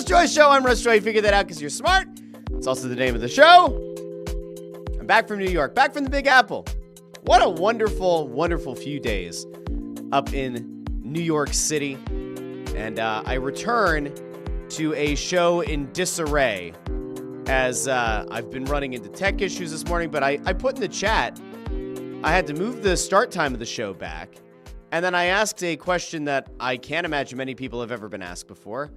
Joy Show. I'm Russ Joy. You figured that out because you're smart. It's also the name of the show. I'm back from New York, back from the Big Apple. What a wonderful, wonderful few days up in New York City. And I return to a show in disarray as I've been running into tech issues this morning. But I put in the chat, I had to move the start time of the show back. And then I asked a question that I can't imagine many people have ever been asked before.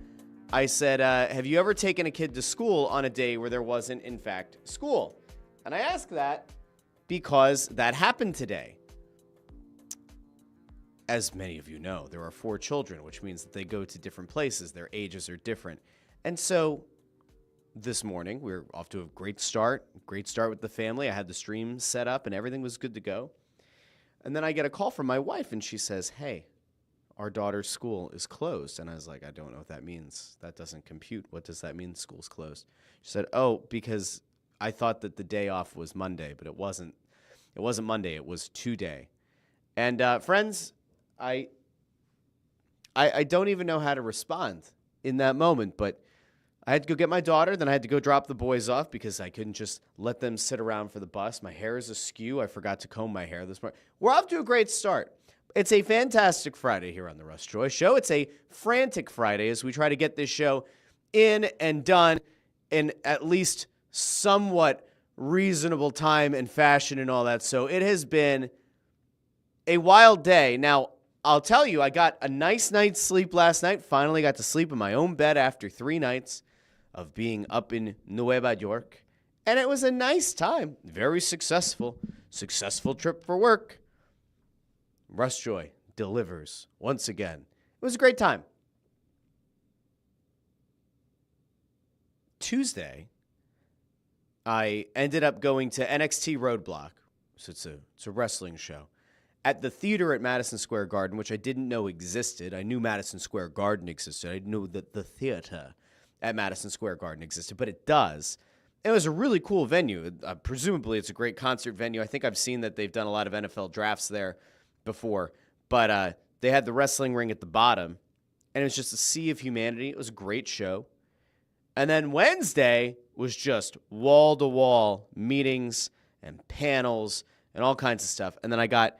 I said, have you ever taken a kid to school on a day where there wasn't, in fact, school? And I asked that because that happened today. As many of you know, there are 4 children, which means that they go to different places. Their ages are different. And so this morning, we were off to a great start with the family. I had the stream set up and everything was good to go. And then I get a call from my wife and she says, hey, our daughter's school is closed. And I was like, I don't know what that means. That doesn't compute. What does that mean, school's closed? She said, oh, because I thought that the day off was Monday, but it wasn't. It wasn't Monday. It was today. And friends, I don't even know how to respond in that moment, but I had to go get my daughter, then I had to go drop the boys off because I couldn't just let them sit around for the bus. My hair is askew. I forgot to comb my hair this morning. We're off to a great start. It's a fantastic Friday here on the Russ Joy Show. It's a frantic Friday as we try to get this show in and done in at least somewhat reasonable time and fashion and all that. So it has been a wild day. Now, I'll tell you, I got a nice night's sleep last night. Finally got to sleep in my own bed after 3 nights of being up in Nueva York. And it was a nice time. Very successful trip for work. Russ Joy delivers once again. It was a great time. Tuesday, I ended up going to NXT Roadblock. So it's a wrestling show. At the theater at Madison Square Garden, which I didn't know existed. I knew Madison Square Garden existed. I knew that the theater at Madison Square Garden existed, but it does. It was a really cool venue. Presumably, it's a great concert venue. I think I've seen that they've done a lot of NFL drafts there before, but they had the wrestling ring at the bottom, and it was just a sea of humanity. It was a great show. And then Wednesday was just wall-to-wall meetings and panels and all kinds of stuff. And then I got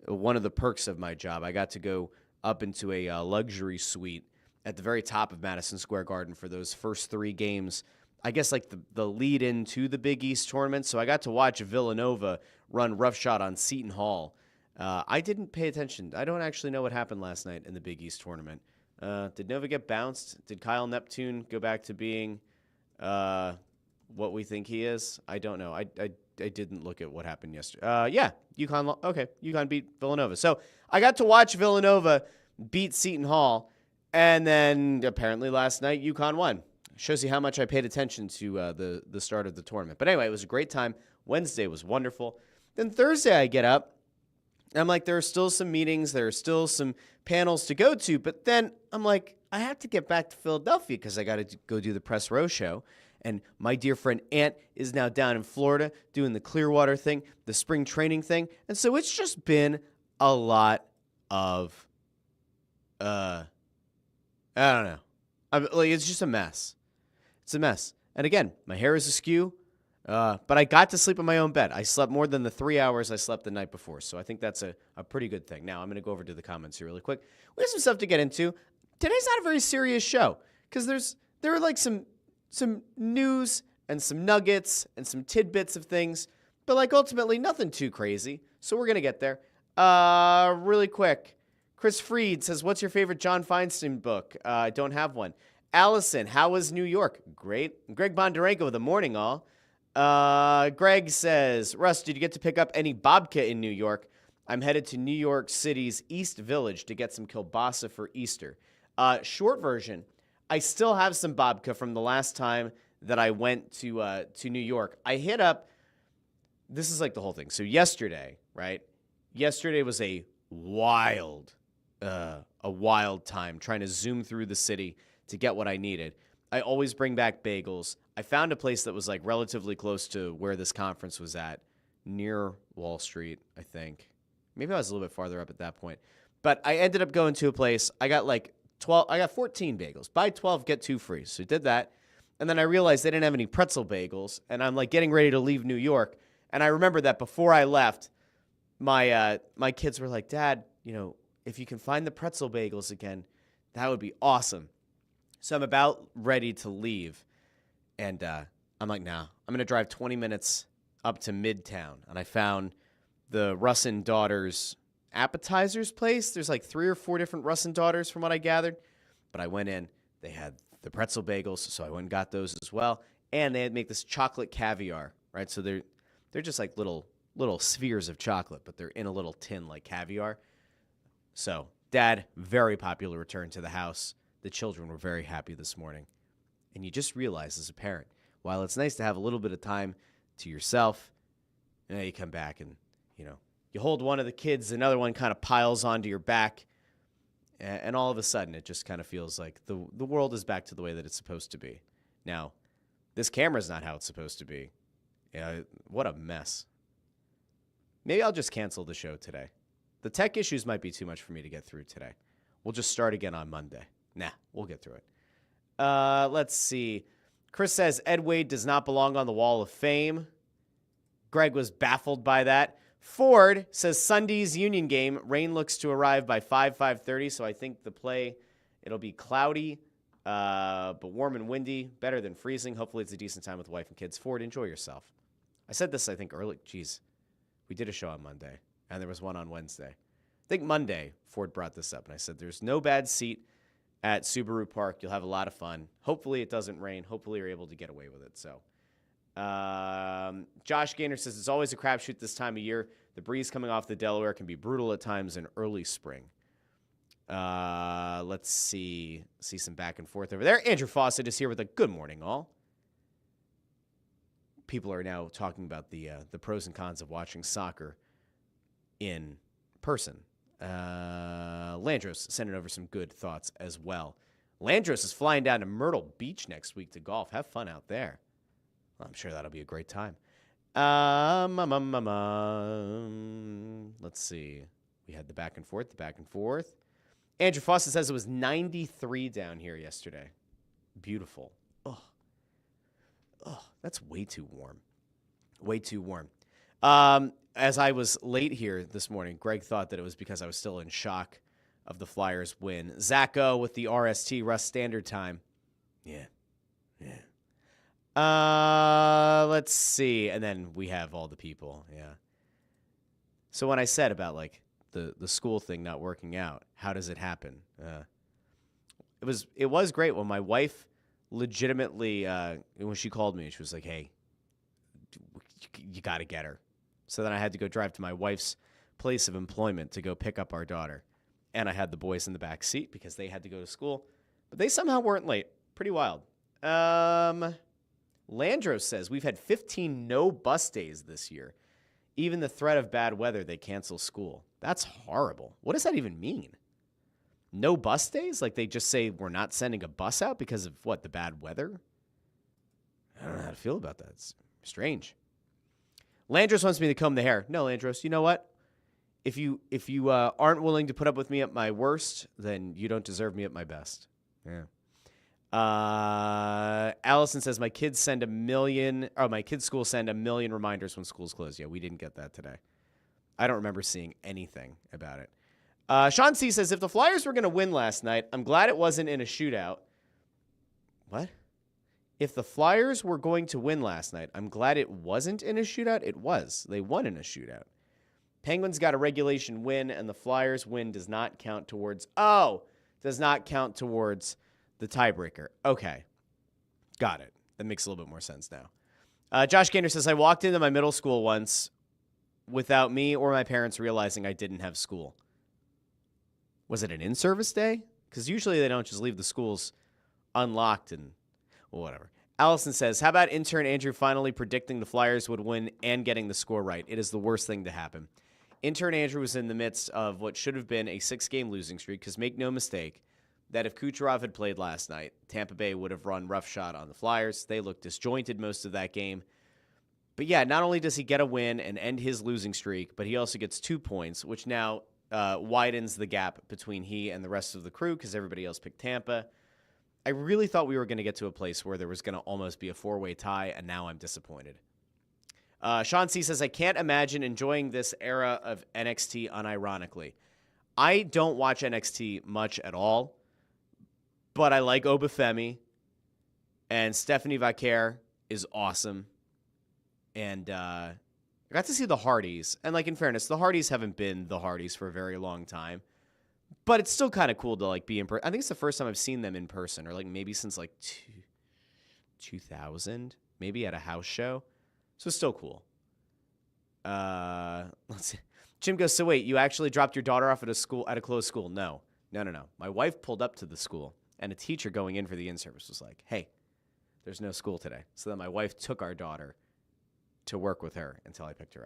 one of the perks of my job. I got to go up into a luxury suite at the very top of Madison Square Garden for those first 3 games, I guess like the lead into the Big East tournament. So I got to watch Villanova run roughshod on Seton Hall. I didn't pay attention. I don't actually know what happened last night in the Big East tournament. Did Nova get bounced? Did Kyle Neptune go back to being what we think he is? I don't know. I didn't look at what happened yesterday. Yeah, UConn. Okay, UConn beat Villanova. So I got to watch Villanova beat Seton Hall, and then apparently last night UConn won. Shows you how much I paid attention to the start of the tournament. But anyway, it was a great time. Wednesday was wonderful. Then Thursday I get up, and I'm like, there are still some meetings, there are still some panels to go to, but then I'm like, I have to get back to Philadelphia because I got to go do the Press Row show. And my dear friend Ant is now down in Florida doing the Clearwater thing, the spring training thing. And so it's just been a lot of, I don't know. It's just a mess. It's a mess. And again, my hair is askew, but I got to sleep in my own bed. I slept more than the 3 hours I slept the night before. So I think that's a pretty good thing. Now, I'm going to go over to the comments here really quick. We have some stuff to get into. Today's not a very serious show because there are like some news and some nuggets and some tidbits of things, but like ultimately nothing too crazy. So we're going to get there. Really quick. Chris Freed says, what's your favorite John Feinstein book? I don't have one. Allison, how was New York? Great. Greg Bondarenko with the morning all. Greg says, Russ, did you get to pick up any babka in New York? I'm headed to New York City's East Village to get some kielbasa for Easter. Short version, I still have some babka from the last time that I went to New York. I hit up, this is like the whole thing. So yesterday, right? Yesterday was a wild time trying to zoom through the city to get what I needed. I always bring back bagels. I found a place that was like relatively close to where this conference was at, near Wall Street, I think. Maybe I was a little bit farther up at that point. But I ended up going to a place. I got like 12. I got 14 bagels. Buy 12, get 2 free. So I did that. And then I realized they didn't have any pretzel bagels. And I'm like getting ready to leave New York. And I remember that before I left, my kids were like, Dad, if you can find the pretzel bagels again, that would be awesome. So I'm about ready to leave. And I'm like, nah, I'm going to drive 20 minutes up to Midtown. And I found the Russ and Daughters appetizers place. There's like 3 or 4 different Russ and Daughters from what I gathered. But I went in. They had the pretzel bagels, so I went and got those as well. And they had make this chocolate caviar, right? So they're just like little spheres of chocolate, but they're in a little tin like caviar. So Dad, very popular return to the house. The children were very happy this morning. And you just realize as a parent, while it's nice to have a little bit of time to yourself, you come back and, you hold one of the kids, another one kind of piles onto your back, and all of a sudden it just kind of feels like the world is back to the way that it's supposed to be. Now, this camera's not how it's supposed to be. What a mess. Maybe I'll just cancel the show today. The tech issues might be too much for me to get through today. We'll just start again on Monday. Nah, we'll get through it. Let's see. Chris says Ed Wade does not belong on the Wall of Fame. Greg was baffled by that. Ford says Sunday's Union game. Rain looks to arrive by 5:30, so I think the play, it'll be cloudy, but warm and windy, better than freezing. Hopefully it's a decent time with the wife and kids. Ford, enjoy yourself. I said this, I think, early. Jeez, we did a show on Monday, and there was one on Wednesday. I think Monday, Ford brought this up, and I said there's no bad seat at Subaru Park. You'll have a lot of fun. Hopefully it doesn't rain. Hopefully you're able to get away with it. So, Josh Gaynor says it's always a crapshoot this time of year. The breeze coming off the Delaware can be brutal at times in early spring. Let's see some back and forth over there. Andrew Fawcett is here with a good morning, all. People are now talking about the pros and cons of watching soccer in person. Landros sending over some good thoughts as well. Landros is flying down to Myrtle Beach next week to golf. Have fun out there. Well, I'm sure that'll be a great time. Let's see. We had the back and forth. Andrew Fawcett says it was 93 down here yesterday. Beautiful. Oh, that's way too warm. Way too warm. As I was late here this morning, Greg thought that it was because I was still in shock of the Flyers win. Zacho with the RST, Russ Standard Time. Yeah. Let's see. And then we have all the people. Yeah. So when I said about like the school thing not working out, how does it happen? It was great when my wife legitimately, when she called me, she was like, hey, you got to get her. So then I had to go drive to my wife's place of employment to go pick up our daughter. And I had the boys in the back seat because they had to go to school. But they somehow weren't late. Pretty wild. Landros says, we've had 15 no bus days this year. Even the threat of bad weather, they cancel school. That's horrible. What does that even mean? No bus days? Like they just say we're not sending a bus out because of what, the bad weather? I don't know how to feel about that. It's strange. Landros wants me to comb the hair. No, Landros, you know what? If you aren't willing to put up with me at my worst, then you don't deserve me at my best. Yeah. Allison says my kids send my kids' school send 1 million reminders when schools close. Yeah, we didn't get that today. I don't remember seeing anything about it. Sean C says if the Flyers were going to win last night, I'm glad it wasn't in a shootout. What? If the Flyers were going to win last night, I'm glad it wasn't in a shootout. It was. They won in a shootout. Penguins got a regulation win, and the Flyers win does not count towards the tiebreaker. Okay. Got it. That makes a little bit more sense now. Josh Gaynor says, I walked into my middle school once without me or my parents realizing I didn't have school. Was it an in-service day? Because usually they don't just leave the schools unlocked and whatever. Allison says, how about intern Andrew finally predicting the Flyers would win and getting the score right? It is the worst thing to happen. Intern Andrew was in the midst of what should have been a 6-game losing streak, because make no mistake that if Kucherov had played last night, Tampa Bay would have run roughshod on the Flyers. They looked disjointed most of that game. But yeah, not only does he get a win and end his losing streak, but he also gets 2 points, which now widens the gap between he and the rest of the crew because everybody else picked Tampa. I really thought we were going to get to a place where there was going to almost be a 4-way tie, and now I'm disappointed. Sean C. says, I can't imagine enjoying this era of NXT unironically. I don't watch NXT much at all, but I like Obafemi, and Stephanie Vaquer is awesome. And I got to see the Hardys. And, like, in fairness, the Hardys haven't been the Hardys for a very long time. But it's still kind of cool to, like, be in person. I think it's the first time I've seen them in person, or, like, maybe since, like, 2000, maybe at a house show. So it's still cool. Let's see. Jim goes, so wait, you actually dropped your daughter off at a closed school? No. My wife pulled up to the school, and a teacher going in for the in-service was like, hey, there's no school today. So then my wife took our daughter to work with her until I picked her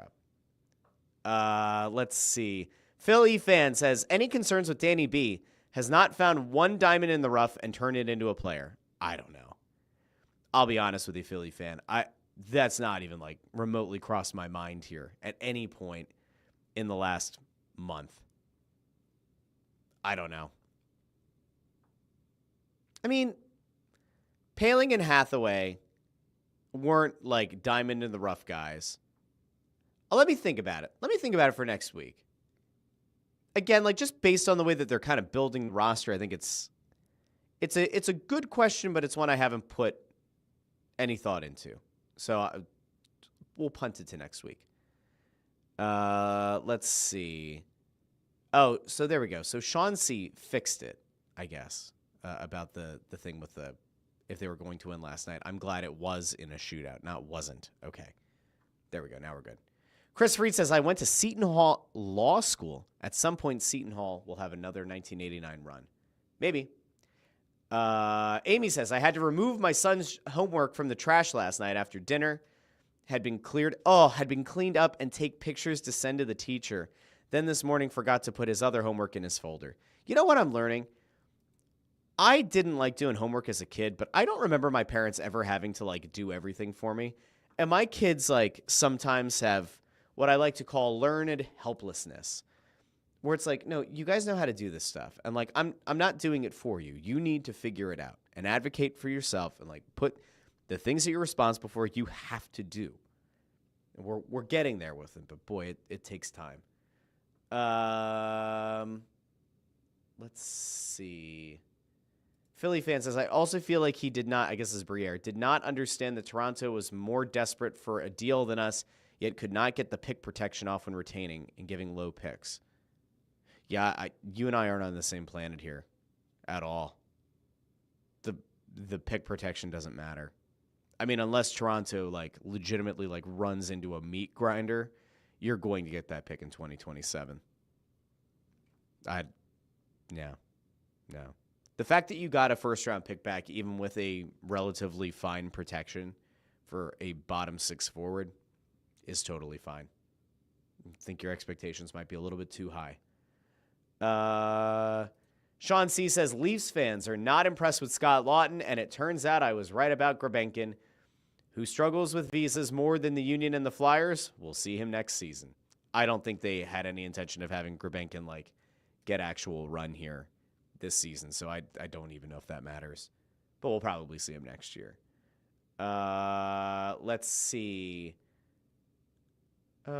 up. Let's see. Philly fan says, any concerns with Danny B? Has not found one diamond in the rough and turned it into a player. I don't know. I'll be honest with you, Philly fan. That's not even, like, remotely crossed my mind here at any point in the last month. I don't know. I mean, Paling and Hathaway weren't, like, diamond in the rough guys. Let me think about it. Let me think about it for next week. Again, like, just based on the way that they're kind of building the roster, I think it's a good question, but it's one I haven't put any thought into. So we'll punt it to next week. Let's see. Oh, so there we go. So Sean C. fixed it, I guess, about the thing with if they were going to win last night. I'm glad it was in a shootout, not wasn't. Okay. There we go. Now we're good. Chris Freed says, I went to Seton Hall Law School. At some point, Seton Hall will have another 1989 run. Maybe. Amy says, I had to remove my son's homework from the trash last night after dinner. Had been cleaned up and take pictures to send to the teacher. Then this morning forgot to put his other homework in his folder. You know what I'm learning? I didn't like doing homework as a kid, but I don't remember my parents ever having to, like, do everything for me. And my kids, like, sometimes have what I like to call learned helplessness, where it's like, no, you guys know how to do this stuff. And, like, I'm not doing it for you. You need to figure it out and advocate for yourself and, like, put the things that you're responsible for, you have to do. And we're getting there with it, but boy, it takes time. Let's see. Philly fan says, I also feel like he did not, I guess this is Briere, did not understand that Toronto was more desperate for a deal than us, yet could not get the pick protection off when retaining and giving low picks. Yeah, you and I aren't on the same planet here at all. The pick protection doesn't matter. I mean, unless Toronto, like, legitimately, like, runs into a meat grinder, you're going to get that pick in 2027. No. The fact that you got a first-round pick back, even with a relatively fine protection for a bottom six forward, is totally fine. I think your expectations might be a little bit too high. Sean C. says, Leafs fans are not impressed with Scott Lawton, and it turns out I was right about Grebenkin, who struggles with visas more than the Union and the Flyers. We'll see him next season. I don't think they had any intention of having Grebenkin, like, get actual run here this season, so I don't even know if that matters. But we'll probably see him next year. Let's see. All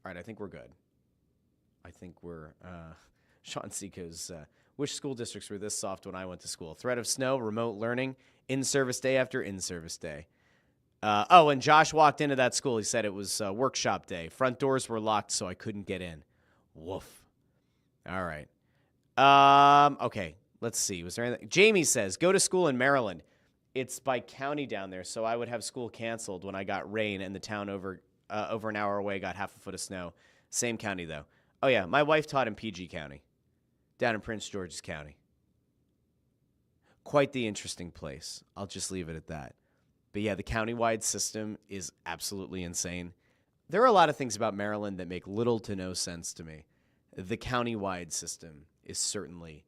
right, I think we're good. I think we're... Sean C. goes, which school districts were this soft when I went to school? Threat of snow, remote learning, in-service day after in-service day. And Josh walked into that school. He said it was workshop day. Front doors were locked, so I couldn't get in. Woof. All right. Okay, let's see. Was there anything? Jamie says, go to school in Maryland. It's by county down there, so I would have school canceled when I got rain and the town over an hour away got half a foot of snow. Same county, though. Oh, yeah, my wife taught in PG County, down in Prince George's County. Quite the interesting place. I'll just leave it at that. But, yeah, the county-wide system is absolutely insane. There are a lot of things about Maryland that make little to no sense to me. The county-wide system is certainly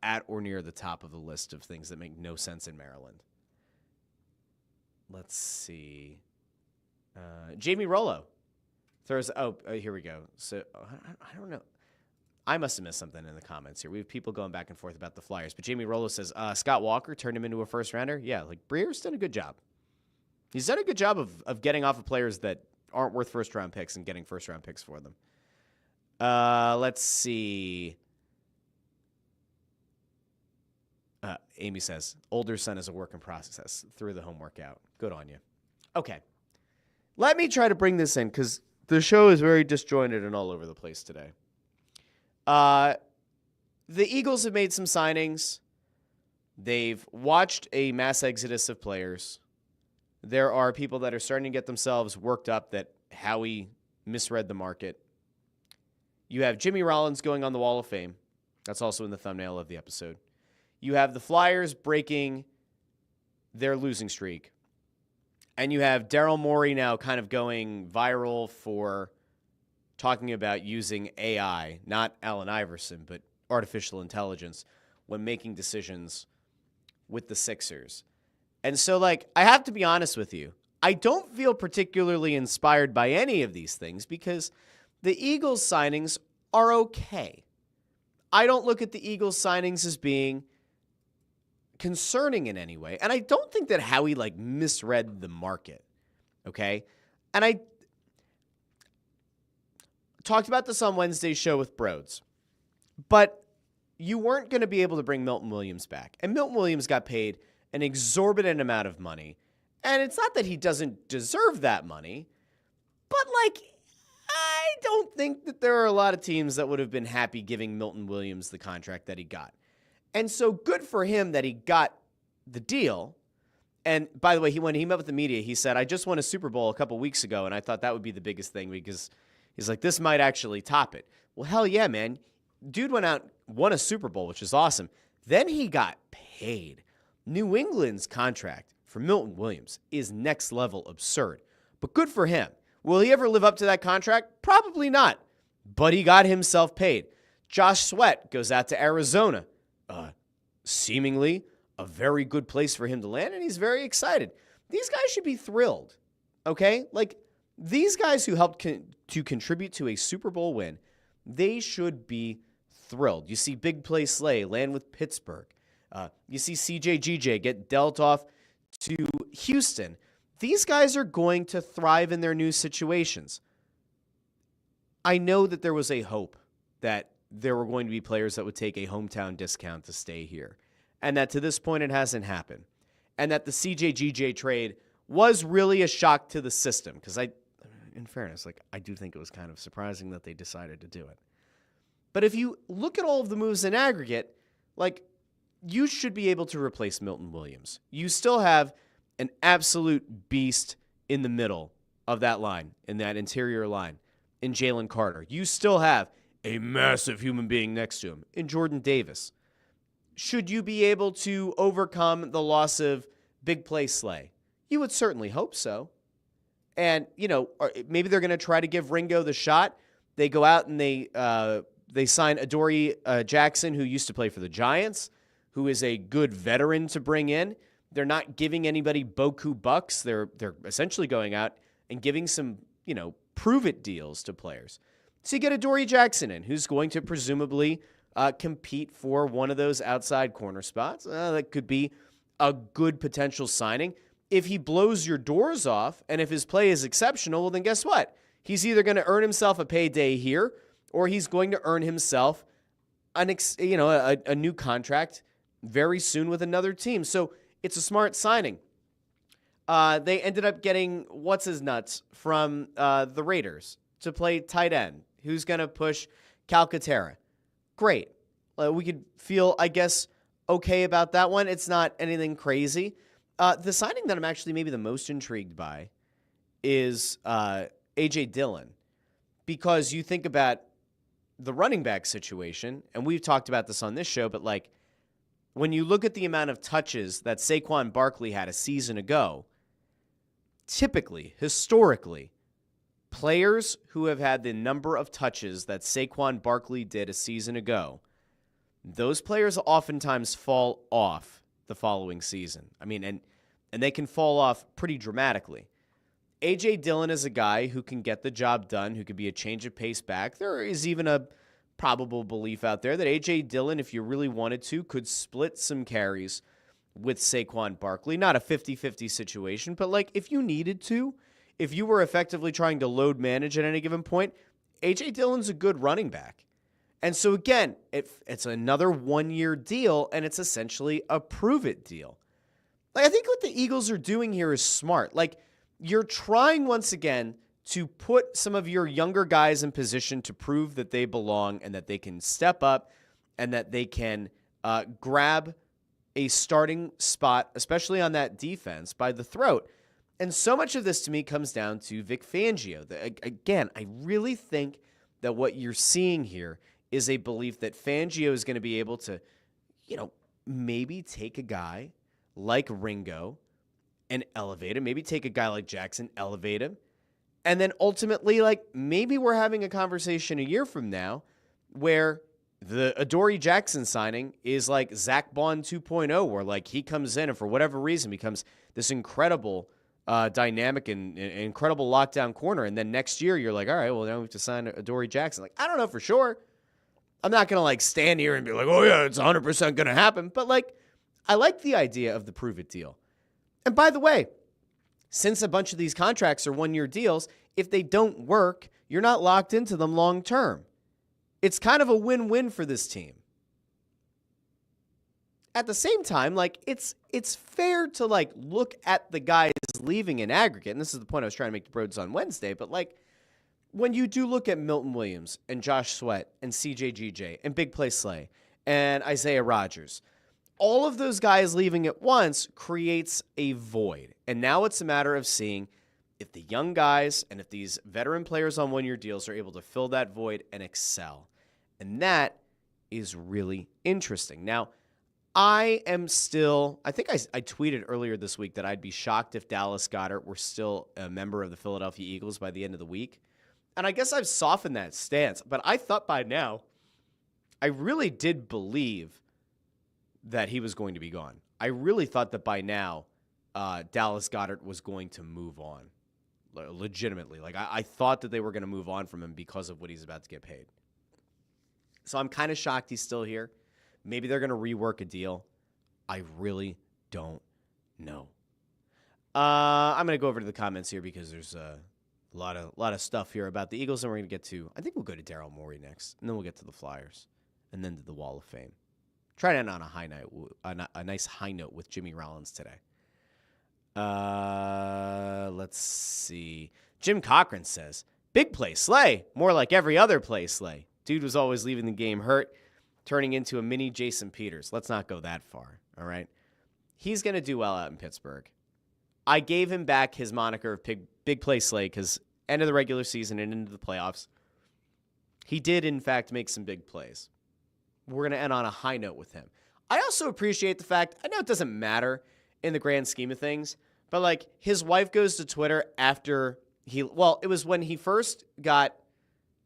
at or near the top of the list of things that make no sense in Maryland. Let's see. Jamie Rollo Thursday. Here we go. So I don't know. I must have missed something in the comments here. We have people going back and forth about the Flyers. But Jamie Rollo says, Scott Walker turned him into a first-rounder. Yeah, like Breer's done a good job. He's done a good job of getting off of players that aren't worth first-round picks and getting first-round picks for them. Let's see. Amy says, older son is a work in process. Threw the homework out. Good on you. Okay. Let me try to bring this in because the show is very disjointed and all over the place today. The Eagles have made some signings. They've watched a mass exodus of players. There are people that are starting to get themselves worked up that Howie misread the market. You have Jimmy Rollins going on the Wall of Fame. That's also in the thumbnail of the episode. You have the Flyers breaking their losing streak. And you have Daryl Morey now kind of going viral for talking about using AI, not Allen Iverson, but artificial intelligence when making decisions with the Sixers. And so, I have to be honest with you. I don't feel particularly inspired by any of these things because the Eagles signings are okay. I don't look at the Eagles signings as being concerning in any way. And I don't think that Howie misread the market. Okay? And I talked about this on Wednesday's show with Brodes. But you weren't going to be able to bring Milton Williams back. And Milton Williams got paid an exorbitant amount of money. And it's not that he doesn't deserve that money, but I don't think that there are a lot of teams that would have been happy giving Milton Williams the contract that he got. And so good for him that he got the deal. And by the way, when he met with the media, he said, I just won a Super Bowl a couple weeks ago, and I thought that would be the biggest thing because he's like, this might actually top it. Well, hell yeah, man. Dude went out, won a Super Bowl, which is awesome. Then he got paid. New England's contract for Milton Williams is next level absurd. But good for him. Will he ever live up to that contract? Probably not. But he got himself paid. Josh Sweat goes out to Arizona. Seemingly a very good place for him to land, and he's very excited. These guys should be thrilled, okay? These guys who helped to contribute to a Super Bowl win, they should be thrilled. You see Big Play Slay land with Pittsburgh. You see CJGJ get dealt off to Houston. These guys are going to thrive in their new situations. I know that there was a hope that there were going to be players that would take a hometown discount to stay here, and that to this point it hasn't happened, and that the CJGJ trade was really a shock to the system because in fairness, I do think it was kind of surprising that they decided to do it. But if you look at all of the moves in aggregate, you should be able to replace Milton Williams. You still have an absolute beast in the middle of that line, in that interior line, in Jalen Carter. You still have a massive human being next to him in Jordan Davis. Should you be able to overcome the loss of Big Play Slay? You would certainly hope so. And, maybe they're going to try to give Ringo the shot. They go out and they sign Adoree Jackson, who used to play for the Giants, who is a good veteran to bring in. They're not giving anybody Boku bucks. They're essentially going out and giving some, prove-it deals to players. So you get Adoree Jackson in, who's going to presumably compete for one of those outside corner spots. That could be a good potential signing. If he blows your doors off and if his play is exceptional, well, then guess what? He's either going to earn himself a payday here or he's going to earn himself a new contract very soon with another team. So it's a smart signing. They ended up getting what's-his-nuts from the Raiders to play tight end. Who's going to push Calcaterra? Great. We could feel, I guess, okay about that one. It's not anything crazy. The signing that I'm actually maybe the most intrigued by is A.J. Dillon. Because you think about the running back situation, and we've talked about this on this show, but when you look at the amount of touches that Saquon Barkley had a season ago, typically, historically, players who have had the number of touches that Saquon Barkley did a season ago, those players oftentimes fall off the following season. I mean, and they can fall off pretty dramatically. A.J. Dillon is a guy who can get the job done, who could be a change of pace back. There is even a probable belief out there that A.J. Dillon, if you really wanted to, could split some carries with Saquon Barkley. Not a 50-50 situation, but like if you needed to, if you were effectively trying to load manage at any given point, A.J. Dillon's a good running back. And so again, it's another one-year deal, and it's essentially a prove-it deal. Like I think what the Eagles are doing here is smart. Like you're trying once again to put some of your younger guys in position to prove that they belong and that they can step up and that they can grab a starting spot, especially on that defense, by the throat. And so much of this to me comes down to Vic Fangio. Again, I really think that what you're seeing here is a belief that Fangio is going to be able to, maybe take a guy like Ringo and elevate him. Maybe take a guy like Jackson, elevate him. And then ultimately, like, maybe we're having a conversation a year from now where the Adoree Jackson signing is like Zach Bond 2.0, where like he comes in and for whatever reason becomes this incredible dynamic and incredible lockdown corner. And then next year you're like, all right, well, now we have to sign Adoree Jackson. Like, I don't know for sure. I'm not going to like stand here and be like, oh yeah, it's 100% going to happen. But like, I like the idea of the prove it deal. And by the way, since a bunch of these contracts are one-year deals, if they don't work, you're not locked into them long term. It's kind of a win-win for this team. At the same time, like it's fair to like look at the guys leaving in aggregate, and this is the point I was trying to make to Brodes on Wednesday, but like when you do look at Milton Williams and Josh Sweat and CJGJ and Big Play Slay and Isaiah Rodgers, all of those guys leaving at once creates a void. And now it's a matter of seeing if the young guys and if these veteran players on one-year deals are able to fill that void and excel. And that is really interesting. Now, I think I tweeted earlier this week that I'd be shocked if Dallas Goedert were still a member of the Philadelphia Eagles by the end of the week. And I guess I've softened that stance, but I thought by now, I really did believe that he was going to be gone. I really thought that by now, Dallas Goedert was going to move on, legitimately. Like I thought that they were going to move on from him because of what he's about to get paid. So I'm kind of shocked he's still here. Maybe they're going to rework a deal. I really don't know. I'm going to go over to the comments here because there's a lot of stuff here about the Eagles, and we're going to get to. I think we'll go to Daryl Morey next, and then we'll get to the Flyers, and then to the Wall of Fame. Try to end on a high note, a nice high note with Jimmy Rollins today. Let's see. Jim Cochran says, "Big play Slay, more like every other play Slay. Dude was always leaving the game hurt, turning into a mini Jason Peters." Let's not go that far, all right? He's going to do well out in Pittsburgh. I gave him back his moniker of Big Play Slay because end of the regular season and into the playoffs, he did, in fact, make some big plays. We're going to end on a high note with him. I also appreciate the fact, I know it doesn't matter in the grand scheme of things, but like his wife goes to Twitter after it was when he first got,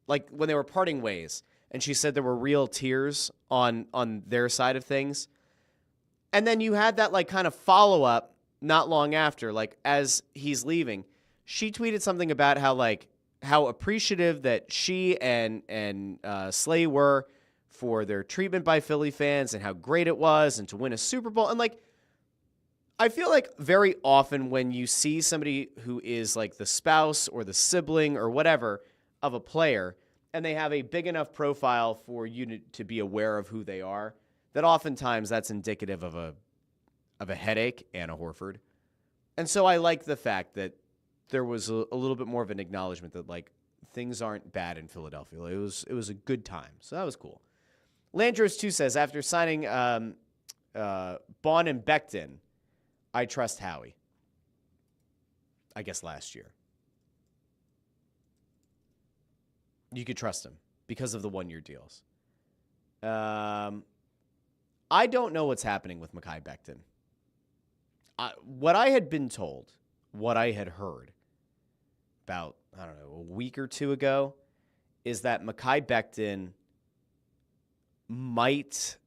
like when they were parting ways, and she said there were real tears on their side of things. And then you had that like kind of follow-up not long after, like as he's leaving. She tweeted something about how appreciative that she and Slay were for their treatment by Philly fans and how great it was and to win a Super Bowl. And like, I feel like very often when you see somebody who is like the spouse or the sibling or whatever of a player, and they have a big enough profile for you to be aware of who they are, that oftentimes that's indicative of a headache, Anna Horford. And so I like the fact that there was a little bit more of an acknowledgement that like things aren't bad in Philadelphia. It was a good time. So that was cool. Landros 2 says, after signing Bond and Becton, I trust Howie. I guess last year. You could trust him because of the one-year deals. I don't know what's happening with Mekhi Becton. What I had been told, what I had heard about, I don't know, a week or two ago, is that Mekhi Becton might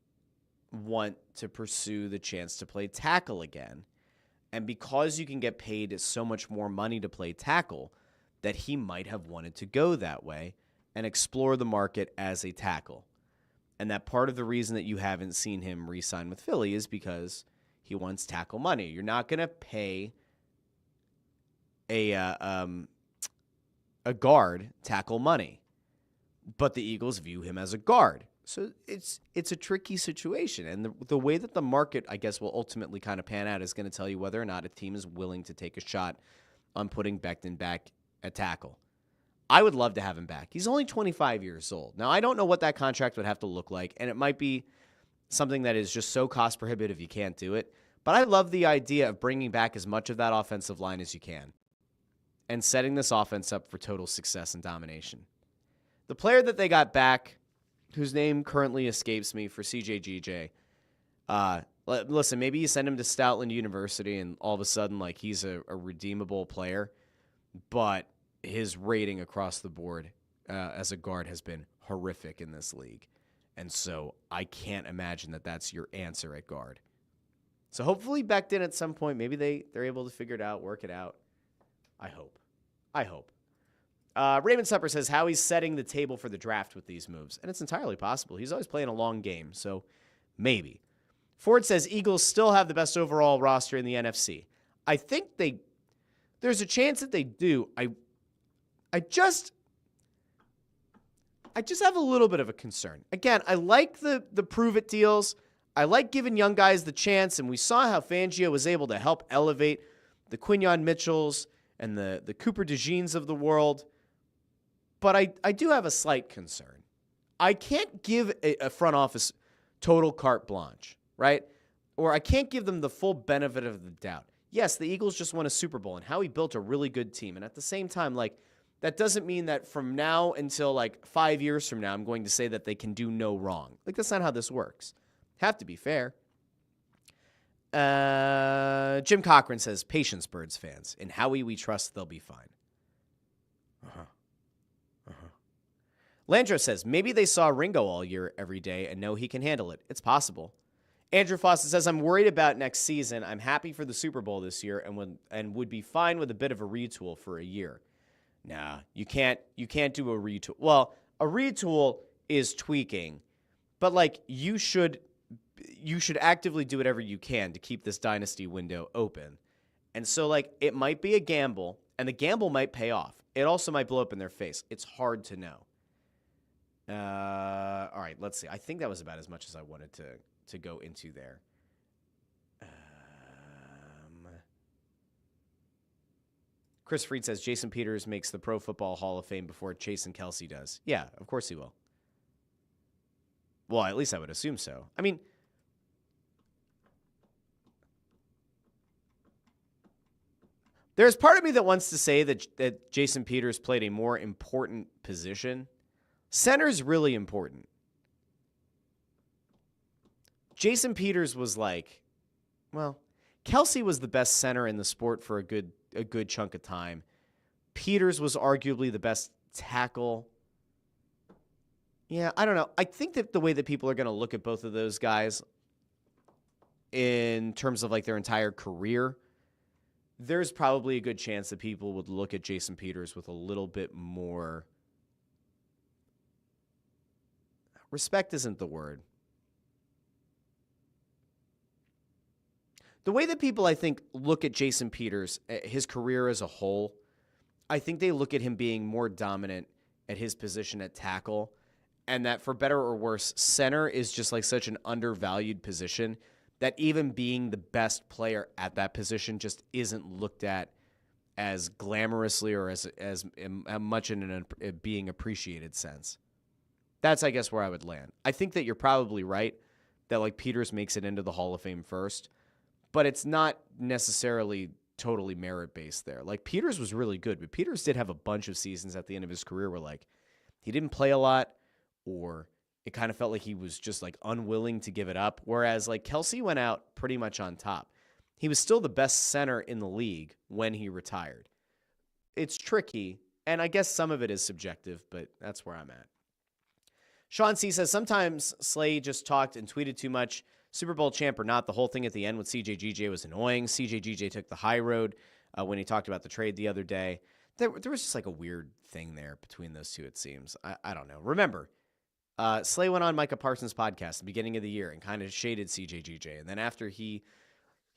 want to pursue the chance to play tackle again And because you can get paid so much more money to play tackle, that he might have wanted to go that way and explore the market as a tackle. And that part of the reason that you haven't seen him re-sign with Philly is because he wants tackle money. You're not going to pay a guard tackle money, but the Eagles view him as a guard. So it's a tricky situation. And the way that the market, I guess, will ultimately kind of pan out is going to tell you whether or not a team is willing to take a shot on putting Becton back at tackle. I would love to have him back. He's only 25 years old. Now, I don't know what that contract would have to look like, and it might be something that is just so cost prohibitive you can't do it. But I love the idea of bringing back as much of that offensive line as you can and setting this offense up for total success and domination. The player that they got back, whose name currently escapes me, for CJGJ, listen, maybe you send him to Stoutland University and all of a sudden like he's a redeemable player, but his rating across the board as a guard has been horrific in this league. And so I can't imagine that that's your answer at guard. So hopefully Becton at some point, maybe they're able to figure it out, work it out. I hope. Raymond Supper says Howie's setting the table for the draft with these moves. And it's entirely possible. He's always playing a long game, so maybe. Ford says Eagles still have the best overall roster in the NFC. I think there's a chance that they do. I just have a little bit of a concern. Again, I like the prove-it deals. I like giving young guys the chance, and we saw how Fangio was able to help elevate the Quinyon Mitchells and the Cooper DeJeans of the world. But I do have a slight concern. I can't give a front office total carte blanche, right? Or I can't give them the full benefit of the doubt. Yes, the Eagles just won a Super Bowl, and Howie built a really good team. And at the same time, like, that doesn't mean that from now until like 5 years from now, I'm going to say that they can do no wrong. Like, that's not how this works. Have to be fair. Jim Cochran says, patience, Birds fans. In Howie, we trust they'll be fine. Landro says, maybe they saw Ringo all year every day and know he can handle it. It's possible. Andrew Foster says, I'm worried about next season. I'm happy for the Super Bowl this year and would be fine with a bit of a retool for a year. Nah, you can't do a retool. Well, a retool is tweaking, but like you should actively do whatever you can to keep this dynasty window open. And so like it might be a gamble, and the gamble might pay off. It also might blow up in their face. It's hard to know. All right, let's see. I think that was about as much as I wanted to go into there. Chris Freed says Jason Peters makes the Pro Football Hall of Fame before Chase and Kelsey does. Yeah, of course he will. Well, at least I would assume so. I mean, there's part of me that wants to say that Jason Peters played a more important position. Center's really important. Jason Peters was like, well, Kelsey was the best center in the sport for a good chunk of time. Peters was arguably the best tackle. Yeah, I don't know. I think that the way that people are going to look at both of those guys in terms of like their entire career, there's probably a good chance that people would look at Jason Peters with a little bit more respect isn't the word. The way that people, I think, look at Jason Peters, his career as a whole, I think they look at him being more dominant at his position at tackle, and that for better or worse, center is just like such an undervalued position that even being the best player at that position just isn't looked at as glamorously or as much in a being appreciated sense. That's, I guess, where I would land. I think that you're probably right that like Peters makes it into the Hall of Fame first, but it's not necessarily totally merit-based there. Like, Peters was really good, but Peters did have a bunch of seasons at the end of his career where, like, he didn't play a lot, or it kind of felt like he was just, like, unwilling to give it up, whereas, like, Kelsey went out pretty much on top. He was still the best center in the league when he retired. It's tricky, and I guess some of it is subjective, but that's where I'm at. Sean C. says, sometimes Slay just talked and tweeted too much, Super Bowl champ or not, the whole thing at the end with CJGJ was annoying. CJGJ took the high road when he talked about the trade the other day. There was just like a weird thing there between those two, it seems. I don't know. Remember, Slay went on Micah Parsons' podcast at the beginning of the year and kind of shaded CJGJ. And then after he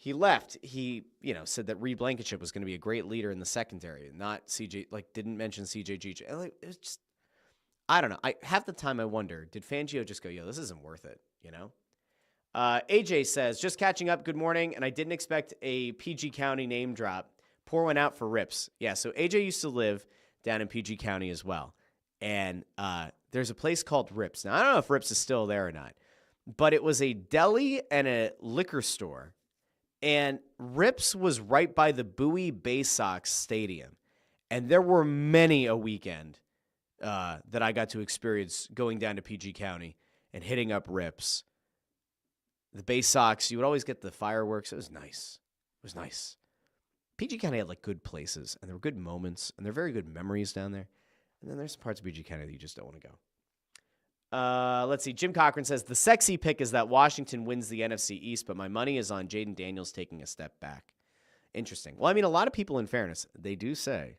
left, he said that Reed Blankenship was going to be a great leader in the secondary, not CJ. Like, didn't mention CJGJ. Like, it was just, I don't know. Half the time I wonder, did Fangio just go, yo, this isn't worth it, AJ says, just catching up, good morning, and I didn't expect a PG County name drop. Pour one out for Rips. Yeah, so AJ used to live down in PG County as well, and there's a place called Rips. Now, I don't know if Rips is still there or not, but it was a deli and a liquor store, and Rips was right by the Bowie Bay Sox Stadium, and there were many a weekend that I got to experience going down to PG County and hitting up Rips. The Bay Sox, you would always get the fireworks. It was nice. It was nice. PG County had like good places, and there were good moments, and there are very good memories down there. And then there's some parts of PG County that you just don't want to go. Let's see. Jim Cochran says, the sexy pick is that Washington wins the NFC East, but my money is on Jaden Daniels taking a step back. Interesting. Well, I mean, a lot of people, in fairness, they do say,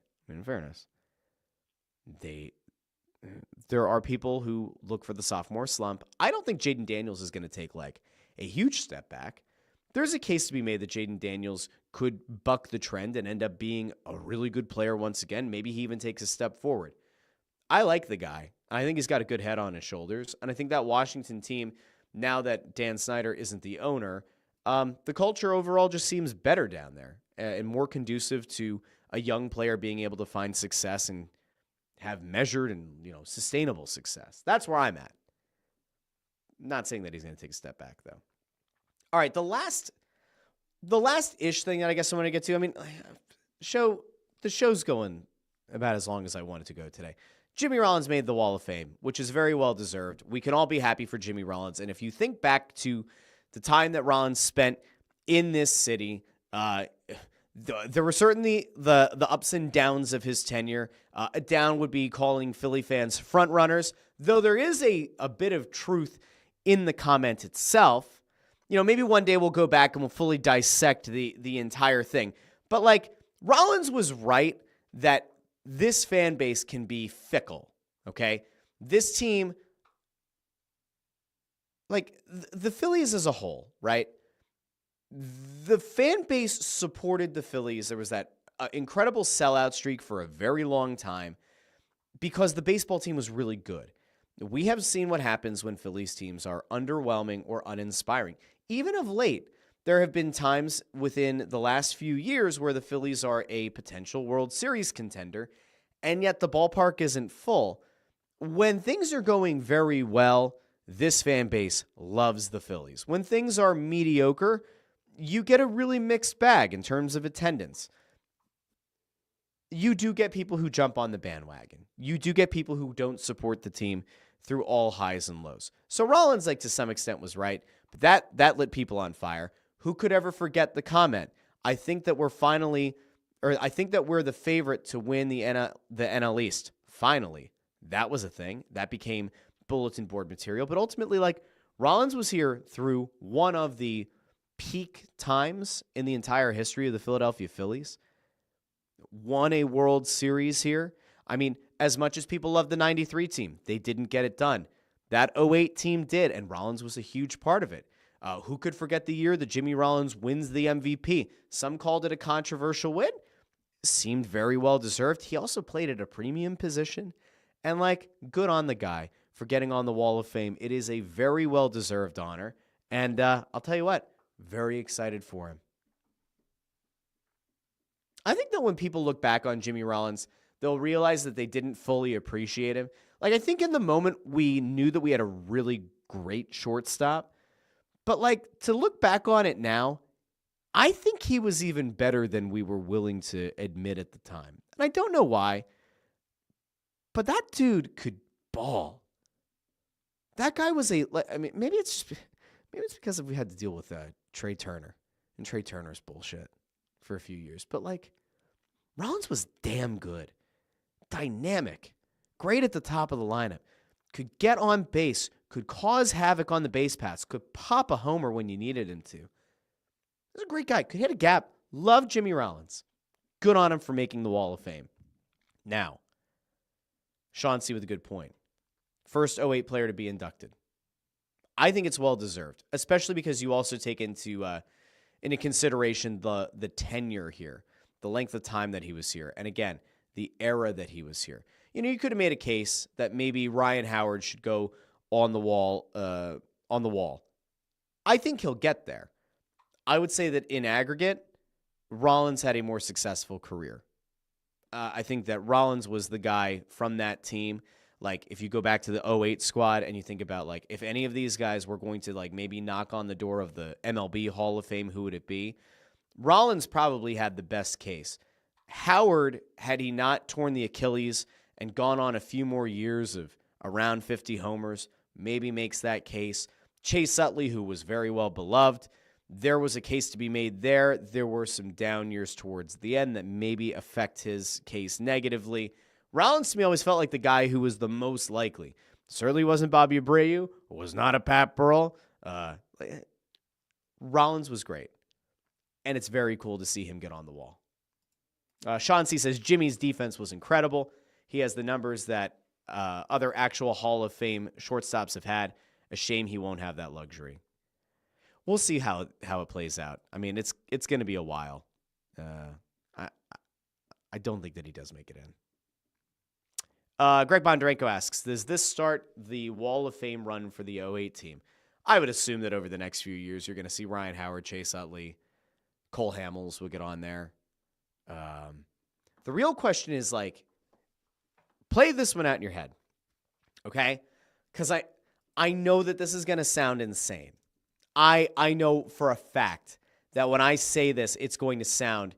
there are people who look for the sophomore slump. I don't think Jaden Daniels is going to take like a huge step back. There's a case to be made that Jaden Daniels could buck the trend and end up being a really good player once again. Maybe he even takes a step forward. I like the guy. I think he's got a good head on his shoulders. And I think that Washington team, now that Dan Snyder isn't the owner, the culture overall just seems better down there and more conducive to a young player being able to find success and have measured and sustainable success. That's where I'm at. Not saying that he's going to take a step back, though. All right, the last-ish thing that I guess I want to get to, I mean, the show's going about as long as I want it to go today. Jimmy Rollins made the Wall of Fame, which is very well-deserved. We can all be happy for Jimmy Rollins, and if you think back to the time that Rollins spent in this city, there were certainly the ups and downs of his tenure. A down would be calling Philly fans front runners, though there is a bit of truth in the comment itself. Maybe one day we'll go back and we'll fully dissect the entire thing. But like, Rollins was right that this fan base can be fickle, okay? This team, like the Phillies as a whole, right? The fan base supported the Phillies. There was that incredible sellout streak for a very long time because the baseball team was really good. We have seen what happens when Phillies teams are underwhelming or uninspiring. Even of late, there have been times within the last few years where the Phillies are a potential World Series contender, and yet the ballpark isn't full. When things are going very well, this fan base loves the Phillies. When things are mediocre, you get a really mixed bag in terms of attendance. You do get people who jump on the bandwagon. You do get people who don't support the team through all highs and lows. So Rollins, to some extent, was right, but that lit people on fire. Who could ever forget the comment? I think that we're the favorite to win the NL East. Finally, that was a thing. That became bulletin board material. But ultimately, Rollins was here through one of the peak times in the entire history of the Philadelphia Phillies. Won a World Series here. I mean, as much as people love the 93 team, they didn't get it done. That 08 team did, and Rollins was a huge part of it. Who could forget the year that Jimmy Rollins wins the MVP? Some called it a controversial win. Seemed very well deserved. He also played at a premium position. And good on the guy for getting on the Wall of Fame. It is a very well-deserved honor. And I'll tell you what, very excited for him. I think that when people look back on Jimmy Rollins, they'll realize that they didn't fully appreciate him. I think in the moment we knew that we had a really great shortstop. But to look back on it now, I think he was even better than we were willing to admit at the time. And I don't know why, but that dude could ball. That guy was maybe it's because we had to deal with Trey Turner and Trey Turner's bullshit for a few years. But Rollins was damn good, dynamic, great at the top of the lineup, could get on base, could cause havoc on the base paths, could pop a homer when you needed him to. He's a great guy. Could hit a gap. Love Jimmy Rollins. Good on him for making the Wall of Fame. Now, Sean C. with a good point. First '08 player to be inducted. I think it's well-deserved, especially because you also take into consideration the tenure here, the length of time that he was here, and again, the era that he was here. You know, you could have made a case that maybe Ryan Howard should go on the wall. I think he'll get there. I would say that in aggregate, Rollins had a more successful career. I think that Rollins was the guy from that team. Like, if you go back to the '08 squad and you think about, like, if any of these guys were going to, like, maybe knock on the door of the MLB Hall of Fame, who would it be? Rollins probably had the best case. Howard, had he not torn the Achilles and gone on a few more years of around 50 homers, maybe makes that case. Chase Utley, who was very well beloved, there was a case to be made there. There were some down years towards the end that maybe affect his case negatively. Rollins, to me, always felt like the guy who was the most likely. Certainly wasn't Bobby Abreu, was not a Pat Burrell. Rollins was great, and it's very cool to see him get on the wall. Sean C. says, Jimmy's defense was incredible. He has the numbers that other actual Hall of Fame shortstops have had. A shame he won't have that luxury. We'll see how it plays out. I mean, it's going to be a while. I don't think that he does make it in. Greg Bondarenko asks, does this start the Wall of Fame run for the '08 team? I would assume that over the next few years, you're going to see Ryan Howard, Chase Utley, Cole Hamels will get on there. The real question is, like, play this one out in your head, okay? Because I know that this is going to sound insane. I know for a fact that when I say this, it's going to sound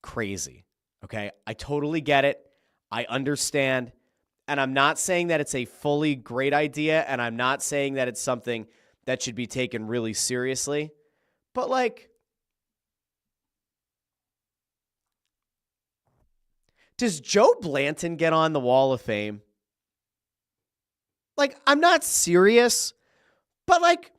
crazy, okay? I totally get it. I understand. And I'm not saying that it's a fully great idea, and I'm not saying that it's something that should be taken really seriously. But, like, does Joe Blanton get on the Wall of Fame? Like, I'm not serious, but, like,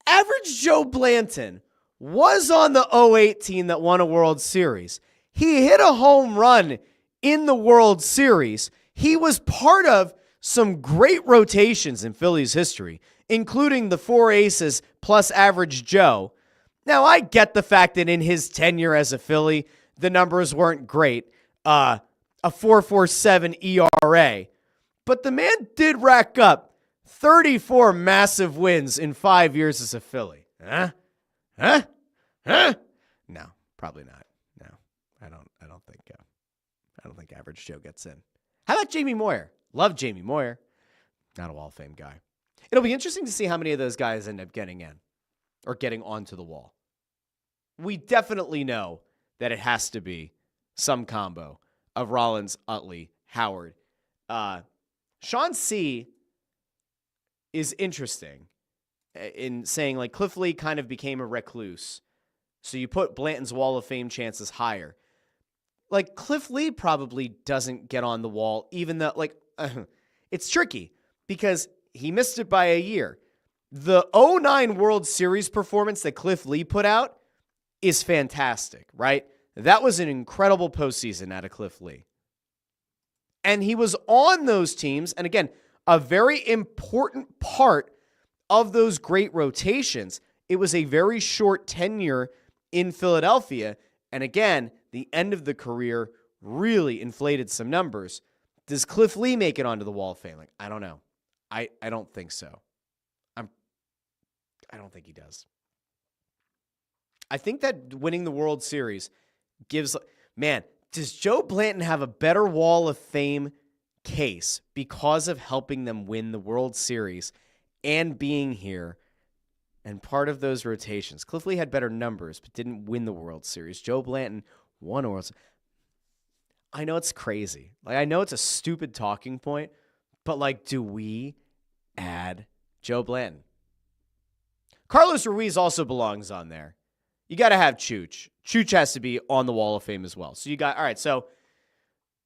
average Joe Blanton was on the '08 team that won a World Series. He hit a home run in the World Series. He was part of some great rotations in Phillies history, including the four aces plus average Joe. Now, I get the fact that in his tenure as a Philly, the numbers weren't great. A 4.47 ERA. But the man did rack up 34 massive wins in 5 years as a Philly. Huh? No, probably not. No, I don't think average Joe gets in. How about Jamie Moyer? Love Jamie Moyer. Not a Wall of Fame guy. It'll be interesting to see how many of those guys end up getting in or getting onto the wall. We definitely know that it has to be some combo of Rollins, Utley, Howard. Sean C. is interesting in saying, like, Cliff Lee kind of became a recluse. So you put Blanton's Wall of Fame chances higher. Like, Cliff Lee probably doesn't get on the wall, even though, like, it's tricky because he missed it by a year. The '09 World Series performance that Cliff Lee put out is fantastic, right? That was an incredible postseason out of Cliff Lee. And he was on those teams, and again, a very important part of those great rotations. It was a very short tenure in Philadelphia, and again, the end of the career really inflated some numbers. Does Cliff Lee make it onto the Wall of Fame? Like, I don't know. I don't think so. I don't think he does. I think that winning the World Series gives, man, does Joe Blanton have a better Wall of Fame case because of helping them win the World Series and being here and part of those rotations? Cliff Lee had better numbers but didn't win the World Series. Joe Blanton won a World Series. I know it's crazy. Like, I know it's a stupid talking point, but, like, do we add Joe Blanton? Carlos Ruiz also belongs on there. You got to have Chooch. Chooch has to be on the Wall of Fame as well. So you got, all right, so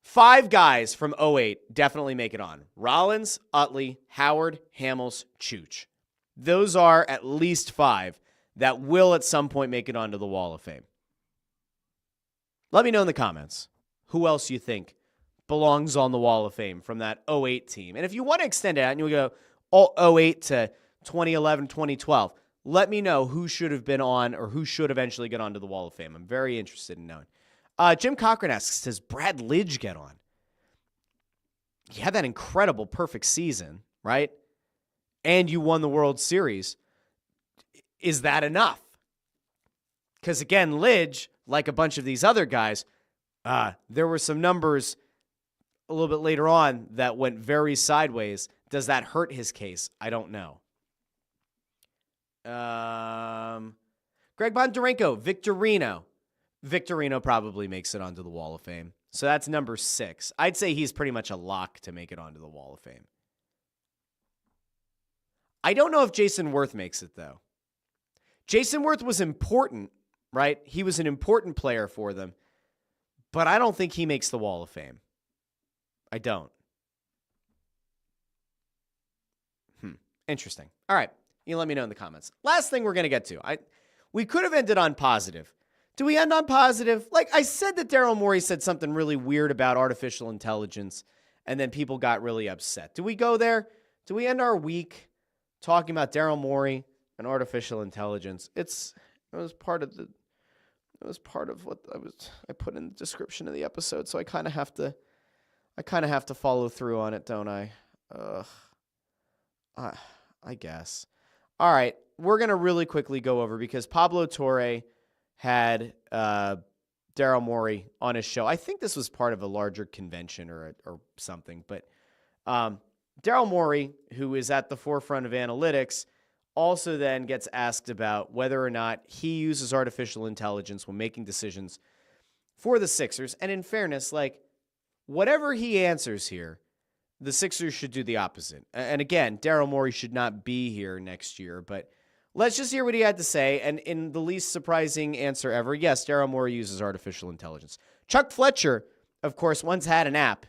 5 guys from '08 definitely make it on. Rollins, Utley, Howard, Hamels, Chooch. Those are at least 5 that will at some point make it onto the Wall of Fame. Let me know in the comments who else you think belongs on the Wall of Fame from that '08 team. And if you want to extend it out and you go all '08 to 2011, 2012, let me know who should have been on or who should eventually get onto the Wall of Fame. I'm very interested in knowing. Jim Cochran asks, does Brad Lidge get on? He had that incredible perfect season, right? And you won the World Series. Is that enough? Because again, Lidge, like a bunch of these other guys, there were some numbers a little bit later on that went very sideways. Does that hurt his case? I don't know. Greg Bondarenko, Victorino. Victorino probably makes it onto the Wall of Fame. So that's number 6. I'd say he's pretty much a lock to make it onto the Wall of Fame. I don't know if Jason Worth makes it, though. Jason Worth was important, right? He was an important player for them. But I don't think he makes the Wall of Fame. I don't. Interesting. All right. You let me know in the comments. Last thing we're going to get to. We could have ended on positive. Do we end on positive? Like I said that Daryl Morey said something really weird about artificial intelligence, and then people got really upset. Do we go there? Do we end our week talking about Daryl Morey and artificial intelligence? It was part of what I put in the description of the episode, so I kind of have to follow through on it, don't I? I guess. All right, we're going to really quickly go over because Pablo Torre had Daryl Morey on his show. I think this was part of a larger convention or something, but Daryl Morey, who is at the forefront of analytics, also then gets asked about whether or not he uses artificial intelligence when making decisions for the Sixers. And in fairness, like whatever he answers here, the Sixers should do the opposite. And again, Daryl Morey should not be here next year, but let's just hear what he had to say. And in the least surprising answer ever, yes, Daryl Morey uses artificial intelligence. Chuck Fletcher, of course, once had an app.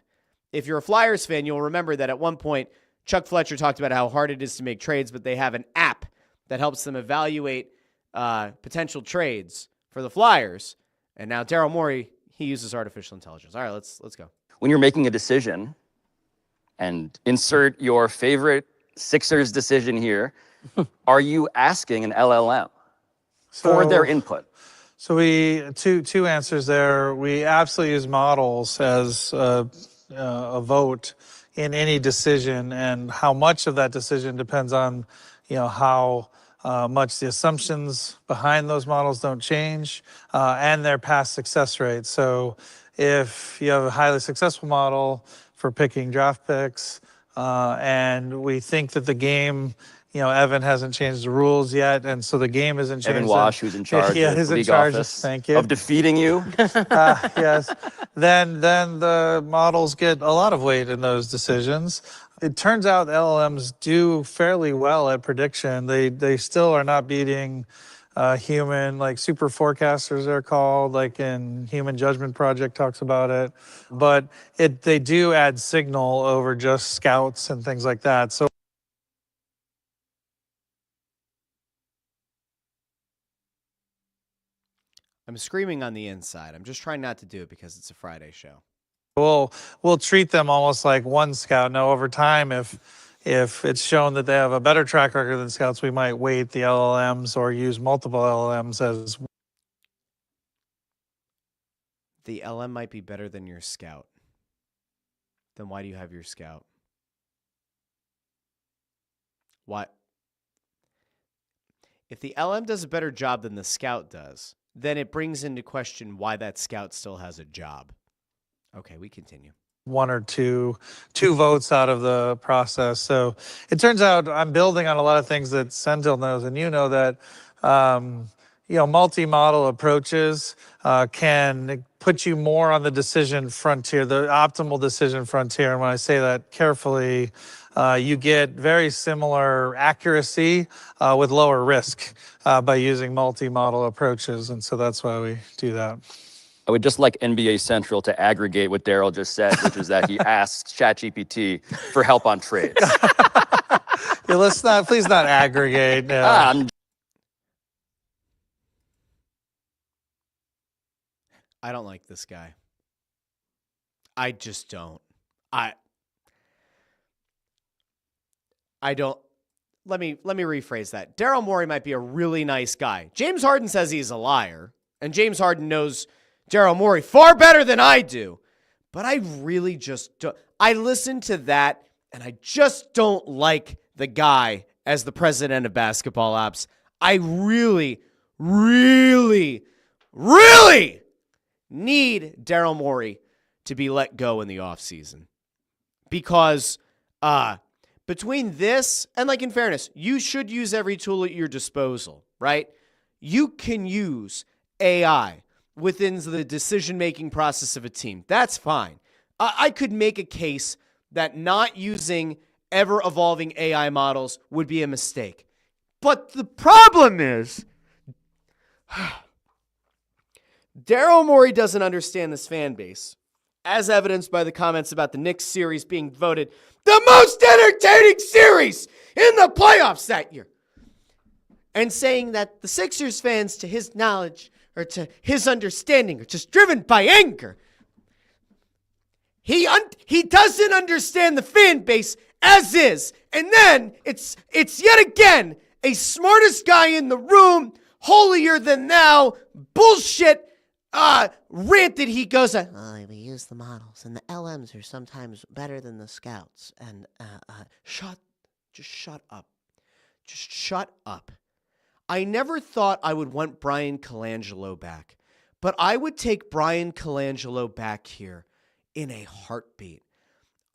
If you're a Flyers fan, you'll remember that at one point, Chuck Fletcher talked about how hard it is to make trades, but they have an app that helps them evaluate potential trades for the Flyers. And now Daryl Morey, he uses artificial intelligence. All right, let's go. When you're making a decision, and insert your favorite Sixers decision here, are you asking an LLM for their input? So we two answers there. We absolutely use models as a vote in any decision, and how much of that decision depends on, how much the assumptions behind those models don't change, and their past success rate. So if you have a highly successful model for picking draft picks, and we think that the game, Evan hasn't changed the rules yet, and so the game isn't changed. Evan Wash, who's in charge of the league office, thank you, of defeating you. Yes, then the models get a lot of weight in those decisions. It turns out LLMs do fairly well at prediction. They still are not beating human, like super forecasters they're called, like in Human Judgment Project talks about it. But they do add signal over just scouts and things like that. So I'm screaming on the inside. I'm just trying not to do it because it's a Friday show. we'll treat them almost like one scout. Now, over time, if it's shown that they have a better track record than scouts, we might weight the LLMs or use multiple LLMs as. The LM might be better than your scout. Then why do you have your scout? What? If the LM does a better job than the scout does, then it brings into question why that scout still has a job. Okay, we continue. One or two votes out of the process. So it turns out I'm building on a lot of things that Sentil knows, and you know that multi-model approaches can put you more on the decision frontier, the optimal decision frontier. And when I say that carefully, you get very similar accuracy with lower risk by using multi-model approaches. And so that's why we do that. I would just like NBA Central to aggregate what Daryl just said, which is that he asked ChatGPT for help on trades. Yeah, please not aggregate. I'm I don't like this guy. I just don't. I don't. Let me rephrase that. Daryl Morey might be a really nice guy. James Harden says he's a liar, and James Harden knows Daryl Morey far better than I do. But I really just don't. I listen to that, and I just don't like the guy as the president of basketball ops. I really, really, really need Daryl Morey to be let go in the offseason. Because between this and, like, in fairness, you should use every tool at your disposal, right? You can use AI within the decision-making process of a team. That's fine. I could make a case that not using ever-evolving AI models would be a mistake. But the problem is Daryl Morey doesn't understand this fan base, as evidenced by the comments about the Knicks series being voted the most entertaining series in the playoffs that year. And saying that the Sixers fans, to his knowledge or to his understanding, are just driven by anger. He doesn't understand the fan base as is. And then it's yet again a smartest guy in the room, holier than thou, bullshit rant that he goes on. We use the models, and the LMs are sometimes better than the scouts. And shut up. Just shut up. I never thought I would want Brian Colangelo back, but I would take Brian Colangelo back here in a heartbeat.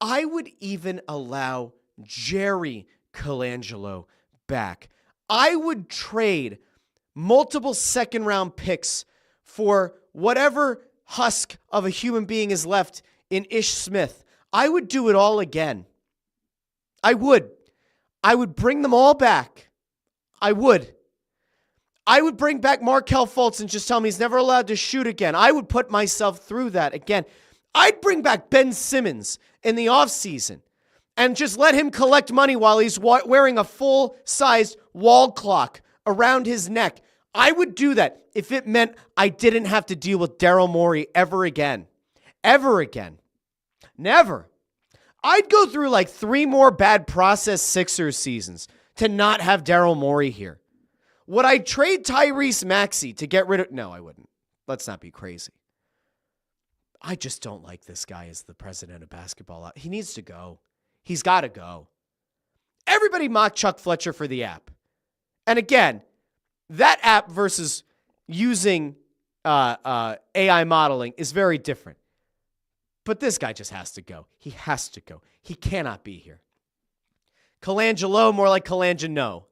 I would even allow Jerry Colangelo back. I would trade multiple second-round picks for whatever husk of a human being is left in Ish Smith. I would do it all again. I would. I would bring them all back. I would. I would bring back Markelle Fultz and just tell him he's never allowed to shoot again. I would put myself through that again. I'd bring back Ben Simmons in the offseason and just let him collect money while he's wearing a full-sized wall clock around his neck. I would do that if it meant I didn't have to deal with Daryl Morey ever again. Ever again. Never. I'd go through like 3 more bad process Sixers seasons to not have Daryl Morey here. Would I trade Tyrese Maxey to get rid of... No, I wouldn't. Let's not be crazy. I just don't like this guy as the president of basketball. He needs to go. He's got to go. Everybody mocked Chuck Fletcher for the app. And again, that app versus using AI modeling is very different. But this guy just has to go. He has to go. He cannot be here. Colangelo, more like Colangelo.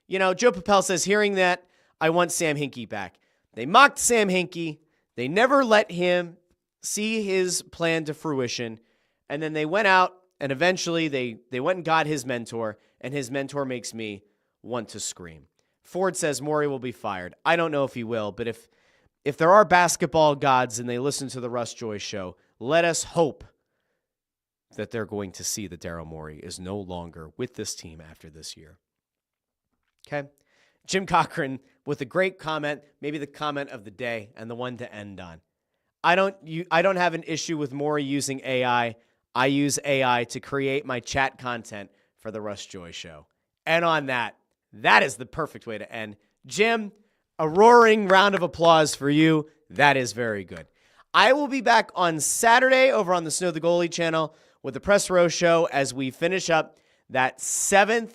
You know, Joe Papel says, hearing that, I want Sam Hinkie back. They mocked Sam Hinkie. They never let him see his plan to fruition. And then they went out and eventually they went and got his mentor, and his mentor makes me want to scream. Ford says Morey will be fired. I don't know if he will, but if there are basketball gods and they listen to the Russ Joy Show, let us hope that they're going to see that Daryl Morey is no longer with this team after this year. Okay? Jim Cochran with a great comment, maybe the comment of the day and the one to end on. I don't have an issue with Morey using AI. I use AI to create my chat content for the Russ Joy Show. And on that is the perfect way to end. Jim, a roaring round of applause for you. That is very good. I will be back on Saturday over on the Snow the Goalie channel with the Press Row Show as we finish up that 7th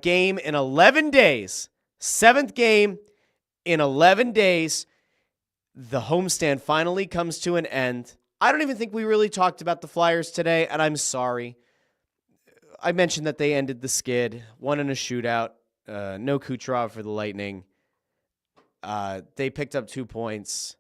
game in 11 days. 7th game in 11 days. The homestand finally comes to an end. I don't even think we really talked about the Flyers today, and I'm sorry. I mentioned that they ended the skid, won in a shootout, no Kucherov for the Lightning. They picked up 2 points.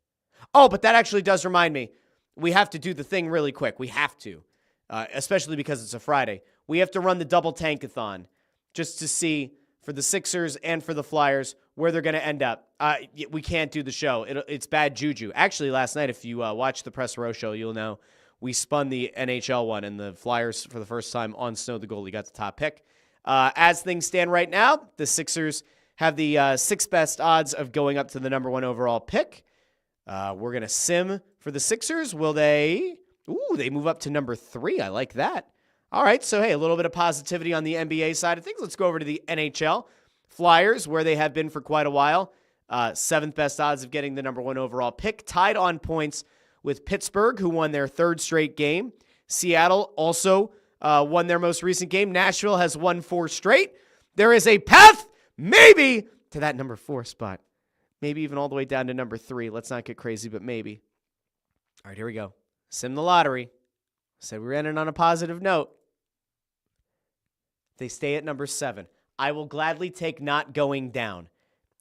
Oh, but that actually does remind me. We have to do the thing really quick. We have to, especially because it's a Friday. We have to run the double tankathon just to see, for the Sixers and for the Flyers, where they're going to end up. We can't do the show. It's bad juju. Actually, last night, if you watch the Press Row show, you'll know we spun the NHL one, and the Flyers, for the first time on Snow the Goalie, got the top pick. As things stand right now, the Sixers have the sixth best odds of going up to the number 1 overall pick. We're going to sim for the Sixers. Will they? Ooh, they move up to number 3. I like that. All right, so, hey, a little bit of positivity on the NBA side of things. Let's go over to the NHL. Flyers, where they have been for quite a while. 7th best odds of getting the number 1 overall pick. Tied on points with Pittsburgh, who won their 3rd straight game. Seattle also won their most recent game. Nashville has won 4 straight. There is a path, maybe, to that number 4 spot. Maybe even all the way down to number 3. Let's not get crazy, but maybe. All right, here we go. Sim the lottery. Said we ran it on a positive note. They stay at number 7. I will gladly take not going down.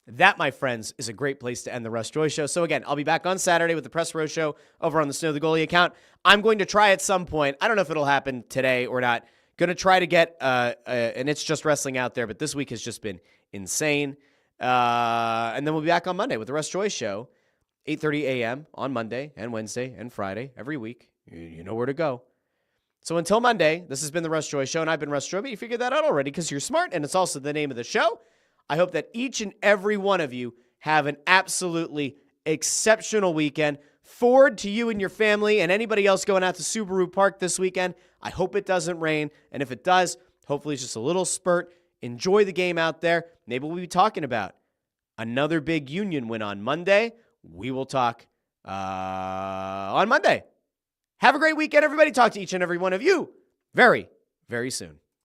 That, my friends, is a great place to end the Russ Joy Show. So again, I'll be back on Saturday with the Press Row Show over on the Snow the Goalie account. I'm going to try at some point. I don't know if it'll happen today or not. Going to try to get, and it's just wrestling out there, but this week has just been insane. And then we'll be back on Monday with the Russ Joy Show, 8:30 a.m. on Monday and Wednesday and Friday every week. You know where to go. So until Monday, this has been the Russ Joy Show, and I've been Russ Joy, but you figured that out already because you're smart, and it's also the name of the show. I hope that each and every one of you have an absolutely exceptional weekend. Forward to you and your family and anybody else going out to Subaru Park this weekend. I hope it doesn't rain, and if it does, hopefully it's just a little spurt. Enjoy the game out there. Maybe we'll be talking about another big Union win on Monday. We will talk on Monday. Have a great weekend, everybody. Talk to each and every one of you very, very soon.